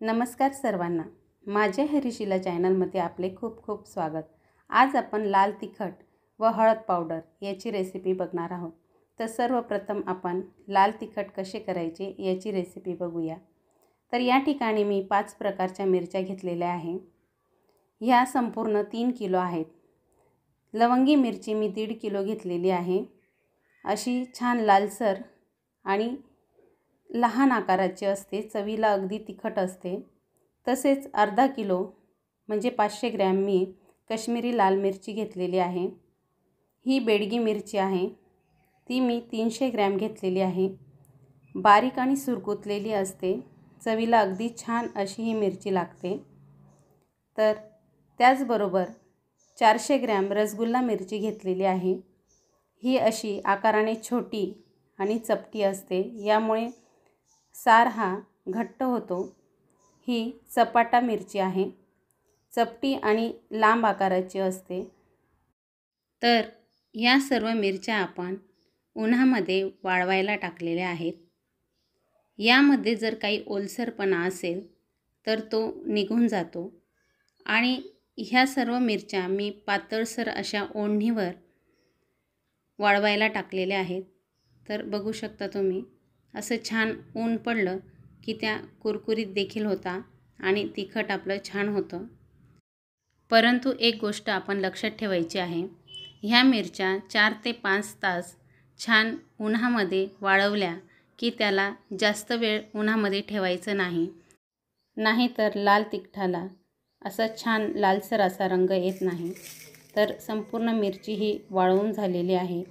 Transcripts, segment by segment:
नमस्कार सर्वांना, माझ्या हरिशिला चॅनलमध्ये आपले खूप खूप स्वागत। आज आपण लाल तिखट व हळद पावडर याची रेसिपी बघणार आहोत। तर सर्वप्रथम आपण लाल तिखट कसे करायचे याची रेसिपी बघूया। तर या ठिकाणी मी 5 प्रकारच्या मिरच्या घेतलेल्या आहे। ह्या संपूर्ण 3 किलो आहेत। लवंगी मिरची मी 1.5 किलो घेतलेली आहे। अशी छान लालसर आणि लहान आकाराची असते, चवीला अगदी तिखट असते। तसेच अर्धा किलो म्हणजे 500 ग्रॅम मी काश्मीरी लाल मिरची घेतलेली आहे। ही बेडगी मिरची आहे, ती मी 300 ग्रॅम घेतलेली आहे। बारीक आणि सुरकुतलेली असते, चवीला अगदी छान अशी ही मिरची लागते। तर त्याचबरोबर 400 ग्रॅम रसगुल्ला मिरची घेतलेली आहे। ही अशी आकाराने छोटी आणि चपटी असते, यामुळे सार हा घट्ट होतो। ही चपाटा मिरची आहे, चपटी आणि लांब आकाराची असते। तर या सर्व मिरच्या आपण उन्हामध्ये वाळवायला टाकलेल्या आहेत। यामध्ये जर काही ओलसरपणा असेल तर तो निघून जातो। आणि ह्या सर्व मिरच्या मी पातळसर अशा ओढणीवर वाळवायला टाकलेल्या आहेत। तर बघू शकता तुम्ही, असं छान ऊन पडलं की त्या कुरकुरीत देखील होता आणि तिखट आपलं छान होतं। परंतु एक गोष्ट आपण लक्षात ठेवायची आहे, ह्या मिरच्या 4 ते 5 तास छान उन्हामध्ये वाळवल्या की त्याला जास्त वेळ उन्हामध्ये ठेवायचं नाही, नाहीतर लाल तिखटाला असा छान लालसर असा रंग येत नाही। तर संपूर्ण मिरची ही वाळवून झालेली आहे,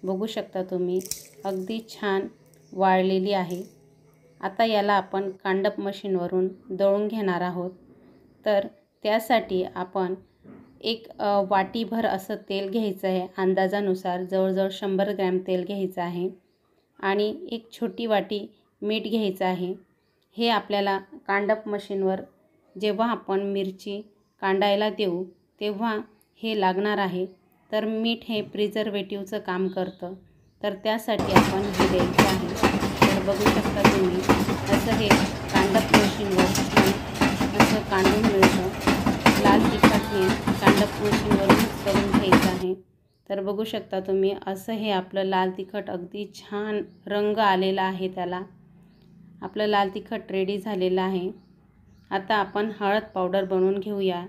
बघू शकता तुम्ही, अगदी छान वाळलेली आहे। आता याला आपण कांडप मशीनवरून दळून घेणार आहोत। तर त्यासाठी आपण एक वाटीभर असं तेल घ्यायचं आहे, अंदाजानुसार जवळजवळ 100 ग्रॅम तेल घ्यायचं आहे। आणि एक छोटी वाटी मीठ घ्यायचं आहे। हे आपल्याला कांडप मशीनवर जेव्हा आपण मिरची कांडायला देऊ तेव्हा हे लागणार आहे। तर मीठ हे प्रिझर्वेटिव्हचं काम करतं, तर त्यासाठी आपण हे द्यायचं आहे। तर बघू शकता तुम्ही, असं हे कांडप मशीनवर असं कांडून मिळतं। लाल तिखट हे कांडप मशीनवरूनच करून घ्यायचं आहे। तर बघू शकता तुम्ही, असं हे आपलं लाल तिखट अगदी छान रंग आलेला आहे, त्याला आपलं लाल तिखट रेडी झालेलं आहे। आता आपण हळद पावडर बनवून घेऊया।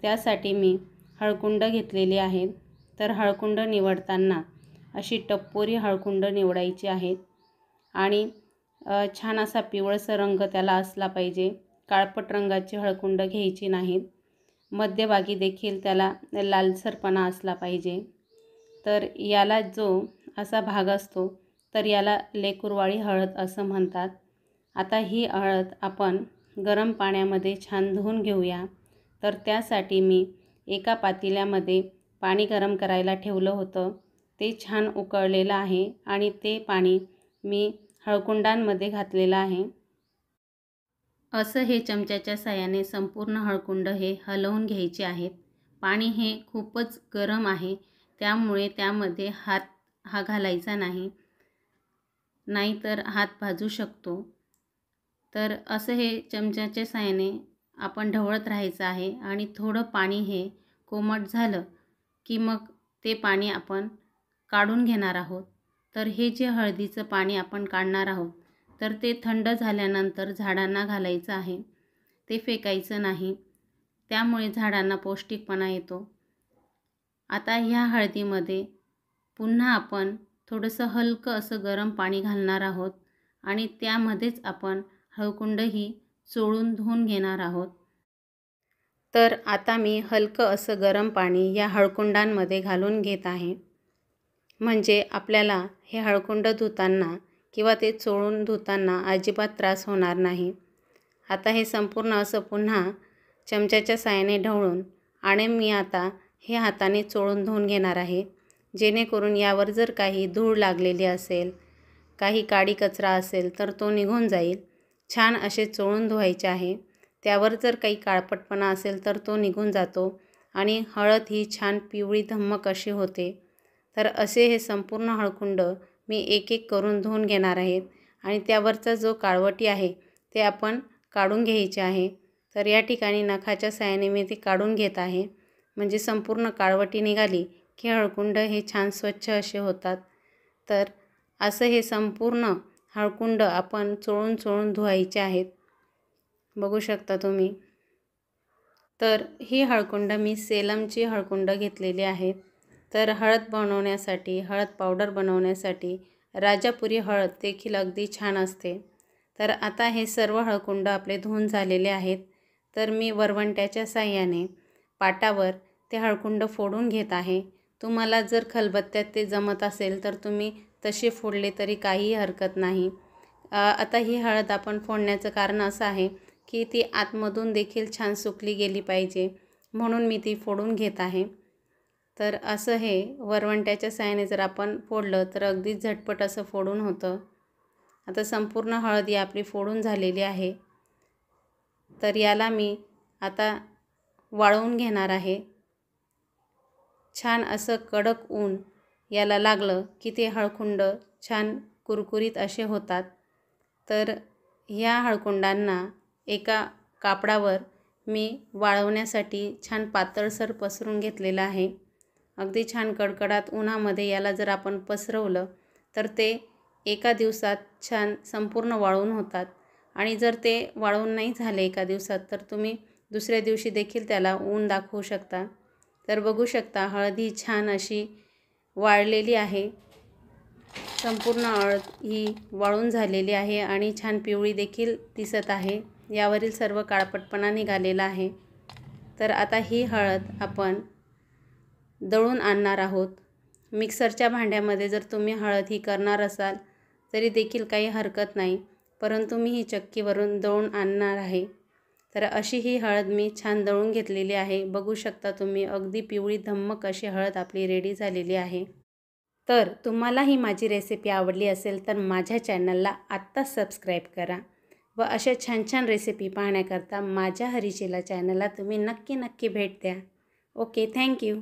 त्यासाठी मी हळकुंड घेतलेली आहे। तर हळकुंड निवडताना अशी टप्पोरी हळकुंड निवडायची आहेत आणि छान असा पिवळसर रंग त्याला असला पाहिजे, काळपट रंगाची हळकुंड घ्यायची नाहीत। मध्यभागी देखील त्याला लालसरपणा असला पाहिजे। तर याला जो असा भाग असतो तर याला लेकुरवाळी हळद असं म्हणतात। आता ही हळद आपण गरम पाण्यामध्ये छान धुवून घेऊया। तर त्यासाठी मी एका पातेल्यामध्ये पाणी गरम करायला ठेवलं होतं, ते छान उकळलेलं आहे आणि ते पाणी मी हळकुंडांमध्ये घातलेलं आहे। असं हे चमच्याच्या साहाय्याने संपूर्ण हळकुंड हे हलवून घ्यायचे आहेत। पाणी हे खूपच गरम आहे, त्यामुळे त्यामध्ये हात हा घालायचा नाही, नाहीतर हात भाजू शकतो। तर असं हे चमच्याच्या साहाय्याने आपण ढवळत राहायचं आहे आणि थोडं पाणी हे कोमट झालं की मग ते पाणी आपण काढून घेणार आहोत। तर हे जे हळदीचं पाणी आपण काढणार आहोत तर ते थंड झाल्यानंतर झाडांना घालायचं आहे, ते फेकायचं नाही, त्यामुळे झाडांना पौष्टिकपणा येतो। आता ह्या हळदीमध्ये पुन्हा आपण थोडंसं हलकं असं गरम पाणी घालणार आहोत आणि त्यामध्येच आपण हळकुंड ही चोळून धुवून घेणार आहोत। तर आता मी हलकं असं गरम पाणी या हळकुंडांमध्ये घालून घेत आहे, म्हणजे आपल्याला हे हळकुंड धुताना किंवा ते चोळून धुताना अजिबात त्रास होणार नाही। आता हे संपूर्ण असं पुन्हा चमच्याच्या साहाय्याने ढवळून आणि मी आता हे हाताने चोळून धुवून घेणार आहे, जेणेकरून यावर जर काही धूळ लागलेली असेल, काही काडी कचरा असेल तर तो निघून जाईल। छान असे चोळून धुवायचे आहे, त्यावर जर काही काळपटपणा असेल तर तो निघून जातो आणि हळद ही छान पिवळी धम्मक अशी होते। तर असे हे संपूर्ण हळकुंड मी एक एक करून धुवून घेणार आहेत आणि त्यावरचा जो काळवटी आहे ते आपण काढून घ्यायची आहे। तर या ठिकाणी नखाच्या साहाय्याने मी ती काढून घेत आहे, म्हणजे संपूर्ण काळवटी निघाली की हळकुंड हे छान स्वच्छ असे होतात। तर असं हे संपूर्ण हळकुंड आपण चोळून चोळून धुवायचे आहेत, बघू शकता तुम्ही। तर ही हळकुंड मी सेलमची हळकुंड घेतलेली आहेत। तर हळद बनवण्यासाठी, हळद पावडर बनवण्यासाठी राजापुरी हळद देखील अगदी छान असते। तर आता हे सर्व हळकुंड आपले धुवून झालेले आहेत। तर मी वरवंट्याच्या साहाय्याने पाटावर ते हळकुंड फोडून घेत आहे। तुम्हाला जर खलबत्त्यात ते जमत असेल तर तुम्ही तसे फोडले तरी काही हरकत नाही। आता ही हळद आपण फोडण्याचं कारण असं आहे की ती आतमधून देखील छान सुकली गेली पाहिजे, म्हणून मी ती फोडून घेत आहे। तर असं हे वरवंट्याच्या साहाय्याने जर आपण फोडलं तर अगदी झटपट असं फोडून होतं। आता संपूर्ण हळद ही आपली फोडून झालेली आहे। तर याला मी आता वाळवून घेणार आहे। छान असं कडक ऊन याला लागलं की ते हळकुंड छान कुरकुरीत असे होतात। तर ह्या हळकुंडांना एका कापडावर मी वाळवण्यासाठी छान पातळसर पसरून घेतलेलं आहे। अगदी छान कडकडात उन्हामध्ये याला जर आपण पसरवलं तर ते एका दिवसात छान संपूर्ण वाळून होतात। आणि जर ते वाळून नाही झाले एका दिवसात तर तुम्ही दुसऱ्या दिवशी देखील त्याला ऊन दाखवू शकता। तर बघू शकता हळद ही छान अशी वाळलेली आहे। संपूर्ण हळद ही वाळून झालेली आहे आणि छान पिवळी देखील दिसत आहे। यावरील सर्व काळपटपणा निघालेला आहे। तर आता ही हळद आपण दळून आणणार आहोत। मिक्सरच्या भांड्यामध्ये जर तुम्ही हळद ही करणार असाल तरी देखील काही हरकत नाही, परंतु मी ही चक्कीवरून दळून आणणार आहे। तर अशी ही हळद मी छान दळून घेतलेली आहे। बघू शकता तुम्ही अगदी पिवळी धम्मक अशी हळद आपली रेडी झालेली आहे। तर तुम्हाला ही माझी रेसिपी आवडली असेल तर माझ्या चॅनलला आत्ताच सबस्क्राईब करा व अशा छान छान रेसिपी पाहण्याकरता माझ्या हरीशीला चॅनलला तुम्ही नक्की भेट द्या। Okay, thank you.